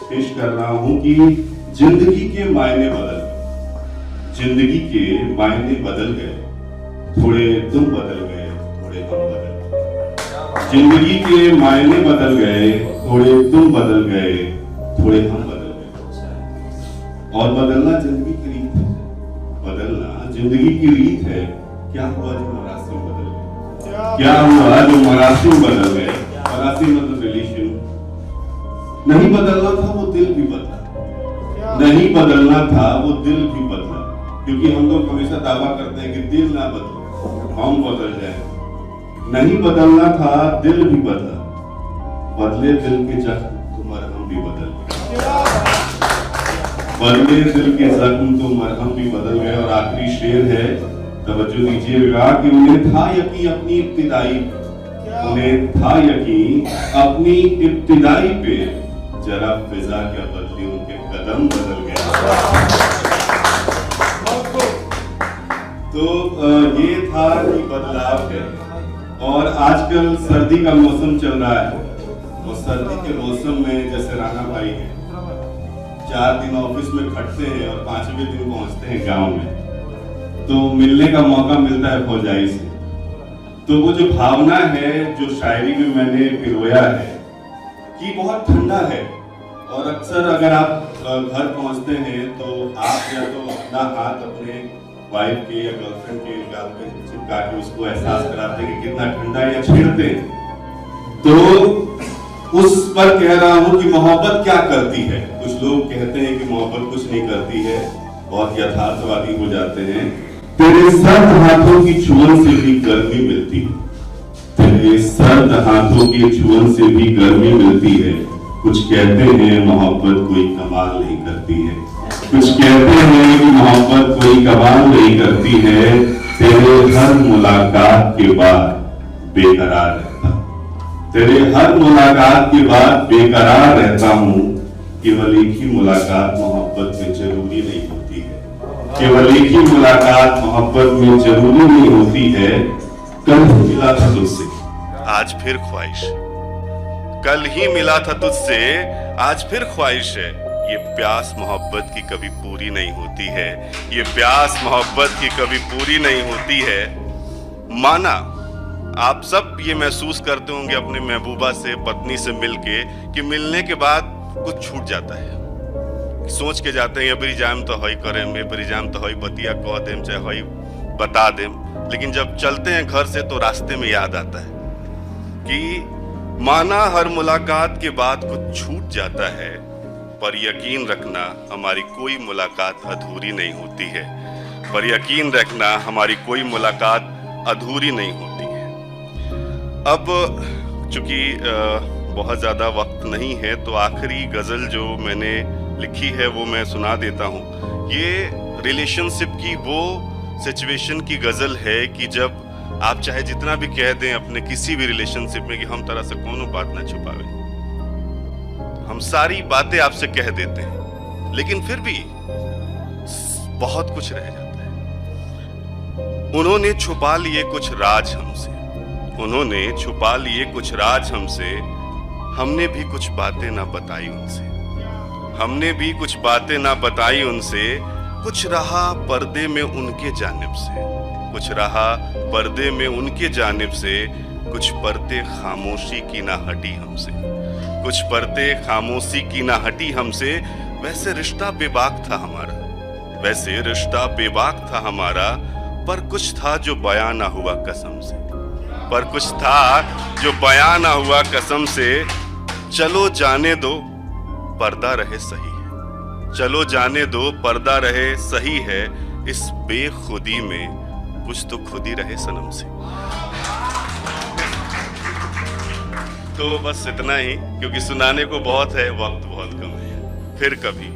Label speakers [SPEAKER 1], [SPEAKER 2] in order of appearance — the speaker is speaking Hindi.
[SPEAKER 1] पेश कर रहा हूं कि जिंदगी के मायने बदल गए, जिंदगी के मायने बदल गए, थोड़े तुम बदल गए, थोड़े हम बदल गए। जिंदगी के मायने बदल गए, थोड़े तुम बदल गए, थोड़े हम बदल गए। और बदलना जिंदगी की रीत है, बदलना जिंदगी की रीत है। क्या हुआ जो मरासिम बदल गए, क्या हुआ जो मरासिम बदल गए। मरासिम मतलब रिलेशन। नहीं बदलना था वो दिल भी बदला, नहीं बदलना था वो दिल भी बदला। क्योंकि हम लोग हमेशा दावा करते हैं कि दिल ना बदले, हम बदल जाए। नहीं बदलना था दिल भी बदला, बदले दिल के जख्म तो मरहम भी बदल गए, बदले दिल के जख्म तो मरहम भी बदल गए। और आखिरी शेर है, तवज्जो दीजिएगा कि उन्हें था यकीन अपनी इब्तिदाई, उन्हें था यकीन अपनी इब्तिदाई पे, जरा फिजा क्या बदली उनके कदम बदल गए। तो ये था कि बदलाव है। और आजकल सर्दी का मौसम चल रहा है, और सर्दी के मौसम में जैसे राणा भाई हैं, 4 दिन ऑफिस में खटते हैं और 5वें दिन पहुंचते हैं गांव में, तो मिलने का मौका मिलता है फौजाई से। तो वो जो भावना है जो शायरी में मैंने पिरोया है कि बहुत ठंडा है। और अक्सर अगर आप घर पहुंचते हैं तो आप या तो अपना हाथ अपने वाइफ के या गर्लफ्रेंड के गाल पे चिपका के उसको एहसास कराते हैं कि कितना ठंडा है, या छेड़ते हैं। तो उस पर कह रहा हूं कि मोहब्बत क्या करती है। कुछ लोग कहते हैं कि मोहब्बत कुछ नहीं करती है, बहुत यथार्थवादी हो जाते हैं। तेरे सर्द हाथों की छुअन से भी गर्मी मिलती है, तेरे सर्द हाथों की छुअन से भी गर्मी मिलती है। कुछ कहते हैं मोहब्बत कोई कमाल नहीं करती है, कुछ कहते हैं कि मोहब्बत कोई कमाल नहीं करती है। तेरे हर मुलाकात के बाद बेकरार रहता, तेरे हर मुलाकात के बाद बेकरार रहता हूँ। केवल एक ही मुलाकात मोहब्बत में जरूरी नहीं होती है, केवल एक ही मुलाकात मोहब्बत में जरूरी नहीं होती है। कल मिला था तुझसे, आज फिर ख्वाहिश, कल ही मिला था तुझसे, आज फिर ख्वाहिश है। ये प्यास मोहब्बत की कभी पूरी नहीं होती है, ये प्यास मोहब्बत की कभी पूरी नहीं होती है। माना आप सब ये महसूस करते होंगे अपने महबूबा से, पत्नी से मिलके, कि मिलने के बाद कुछ छूट जाता है। सोच के जाते हैं अबरी जाम तो हई करें, अबरी जाम तो हई बतिया कह देम, चाहे हई बता देम। लेकिन जब चलते हैं घर से तो रास्ते में याद आता है कि माना हर मुलाकात के बाद कुछ छूट जाता है, पर यकीन रखना हमारी कोई मुलाकात अधूरी नहीं होती है, पर यकीन रखना हमारी कोई मुलाकात अधूरी नहीं होती है। अब चूंकि बहुत ज़्यादा वक्त नहीं है तो आखिरी गज़ल जो मैंने लिखी है वो मैं सुना देता हूँ। ये रिलेशनशिप की वो सिचुएशन की गज़ल है कि जब आप चाहे जितना भी कह दें अपने किसी भी रिलेशनशिप में कि हम तरह से कोनो बात ना छुपावे, हम सारी बातें आपसे कह देते हैं, लेकिन फिर भी बहुत कुछ रह जाता है। उन्होंने छुपा लिए कुछ राज हमसे, उन्होंने छुपा लिए कुछ राज हमसे, हमने भी कुछ बातें ना बताई उनसे, हमने भी कुछ बातें ना बताई उनसे। कुछ रहा पर्दे में उनके जानिब से, कुछ रहा पर्दे में उनके जानिब से, कुछ पर्दे खामोशी की ना हटी हमसे, कुछ पर्दे खामोशी की ना हटी हमसे। वैसे रिश्ता बेबाक था हमारा, वैसे रिश्ता बेबाक था हमारा, पर कुछ था जो बयां ना हुआ कसम से, पर कुछ था जो बयां ना हुआ कसम से। चलो जाने दो पर्दा रहे सही है, चलो जाने दो पर्दा रहे सही है। इस बेखुदी में कुछ तो खुद ही रहे सनम से। तो बस इतना ही, क्योंकि सुनाने को बहुत है, वक्त बहुत कम है। फिर कभी